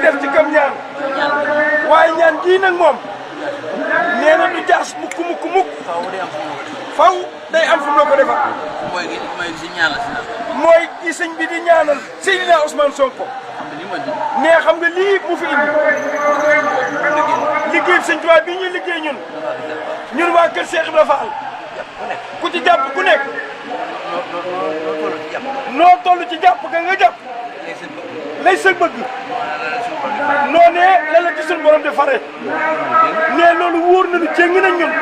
def ci kam ñaan waaye ñaan gii nag moom nee na du jaas mukk mukk mukk faw day am fu mu la ko defal mooy gi sëñ bi di ñaanal Seydina Ousmane Sonko nee xam nga lii mu fi indi liggéey sëñ Tuubaa bii ñuy liggéey ñun waa kër Cheikh Ibra Fall ku ci jàpp ku nekk noo toll ci jàpp ga nga jàpp lay sa bëgg noonee la la ci suñu borom di fare nee loolu wóor nañu jéng nañ ñun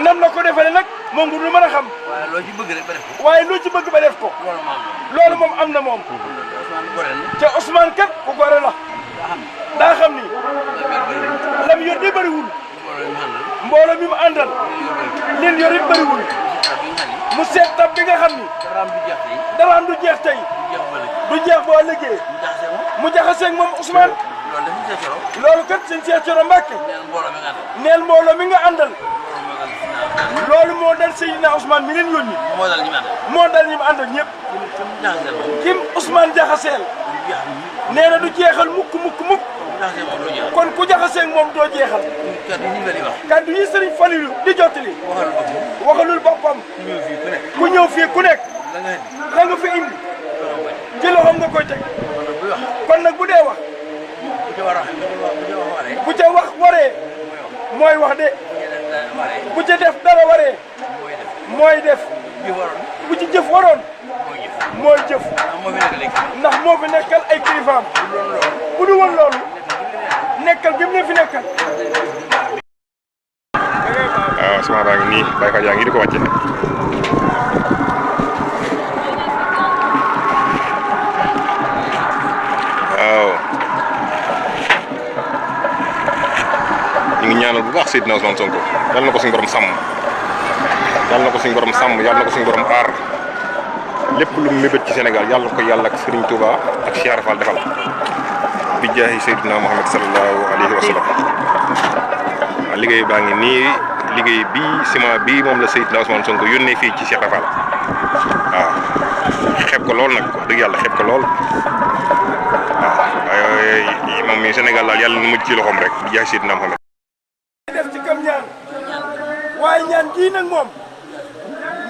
nam la ko defale nag moom nga du mën a xam waaye loo ci bëgg ba def ko loolu moom am na moom te Ousmane kat ku gore la daa xam ni lam yor de bëriwul mbooloo mi mu àndal leen yor it bëriwul mu seet tab bi nga xam ni daraam du jeex tey du jeex boo liggéey mu jaxaseeg moom Ousmane loolu kat sëñ Cheikh Thioro Mbacké neel mbooloo mi nga àndal loolu moo dal Seydina Ousmane mi leen yónni moo dal ñi mu àndal ñëpp kim Ousmane jaxaseel nee na du jeexal mukk mukk mukk kon ku jaxaseeg moom doo jeexal kaddu yi Sëriñ Falilou di jottali waxalul boppam ku ñëw fii ku nekk la nga fi indi ci loxoom nga koy teg kon nag bu dee wax bu ca wax waree mooy wax de bu ca def dara waree mooy def bu ci jëf waroon mooy jëf ndax moo fi nekkal ay kilifaam bu du woon loolu nekkal gi mu ne fi nekkal. waaw sama baa ngi nii Baye Fall yaa ngi di ko wàcce waaw ñu ngi ñaanal bu baax Seydina Ousmane Sonko yàlla na ko suñu borom sàmm yàlla na ko suñu borom sàmm yàlla na ko suñu borom aar lépp lu mu mébét ci Sénégal yàlla na ko yàlla ak Serigne Touba ak Cheikh Ibra Fall defal bi jaahi Seydina Muhammad sallallahu alayhi wa sallam waaw liggéey baa ngi nii liggéey bii ciment bii moom la Seydina Ousmane Sonko yónnee fii ci Cheikh Ibra Fall waaw xeeb ko lool nag wax dëgg yàlla xeeb ko lool waaw waaye moom mi Sénégal daal yàlla na mujj ci loxoom rek bi jaahi Seydina Muhammad def ci kam ñaan waaye ñaan gii nag moom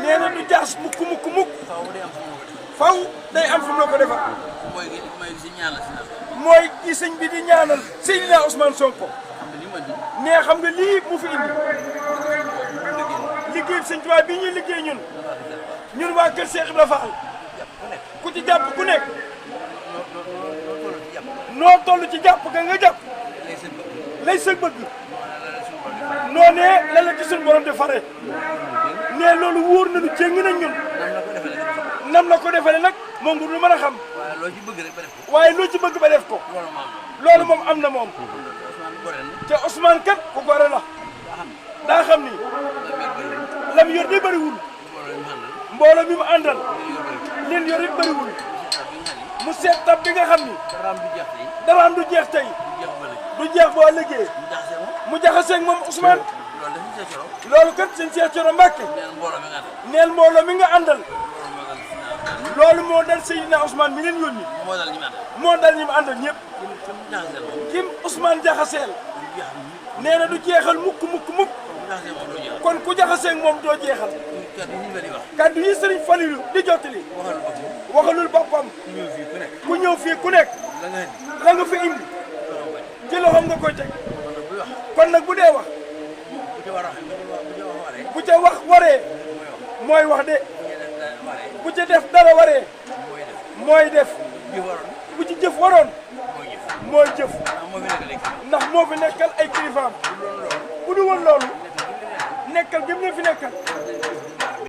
nee na du jaas mukk mukk mukk faw day am fu mu la ko defal mooy gi sëñ bi di ñaanal Seydina Ousmane Sonko nee xam nga lii mu fi indi liggéey sëñ Tuubaa bii ñuy liggéey ñun waa kër Cheikh Ibra Fall ku ci jàpp ku nekk noo toll ci jàpp ga nga jàpp lay sa bëgg noonee la la ci suñu borom di fare nee loolu wóor nañu jéng nañ ñun nam la ko defale nag moom nga du mën a xam waaye loo ci bëgg ba def ko loolu moom am na moom te Ousmane kat ku gore la daa xam ni lam yor de bëriwul mbooloo mi mu àndal leen yor it bëriwul mu seet tab bi nga xam ni daraam du jeex tey du jeex boo liggéey mu jaxaseeg moom Ousmane loolu kat sëñ Cheikh Thioro Mbacké neel mbooloo mi nga àndal loolu moo dal Seydina Ousmane mi leen yónni moo dal ñi mu àndal ñëpp kim Ousmane jaxaseel nee na du jeexal mukk mukk mukk kon ku jaxaseeg moom doo jeexal kaddu yi Sëriñ Falilou di jottali waxalul boppam ku ñëw fii ku nekk la nga fi indi ci loxoom nga koy teg kon nag bu dee wax bu ca wax waree mooy wax de bu ca def dara waree mooy def bu ci jëf waroon mooy jëf ndax moo fi nekkal ay kilifaam bu du woon loolu nekkal gi mu ne fi nekkal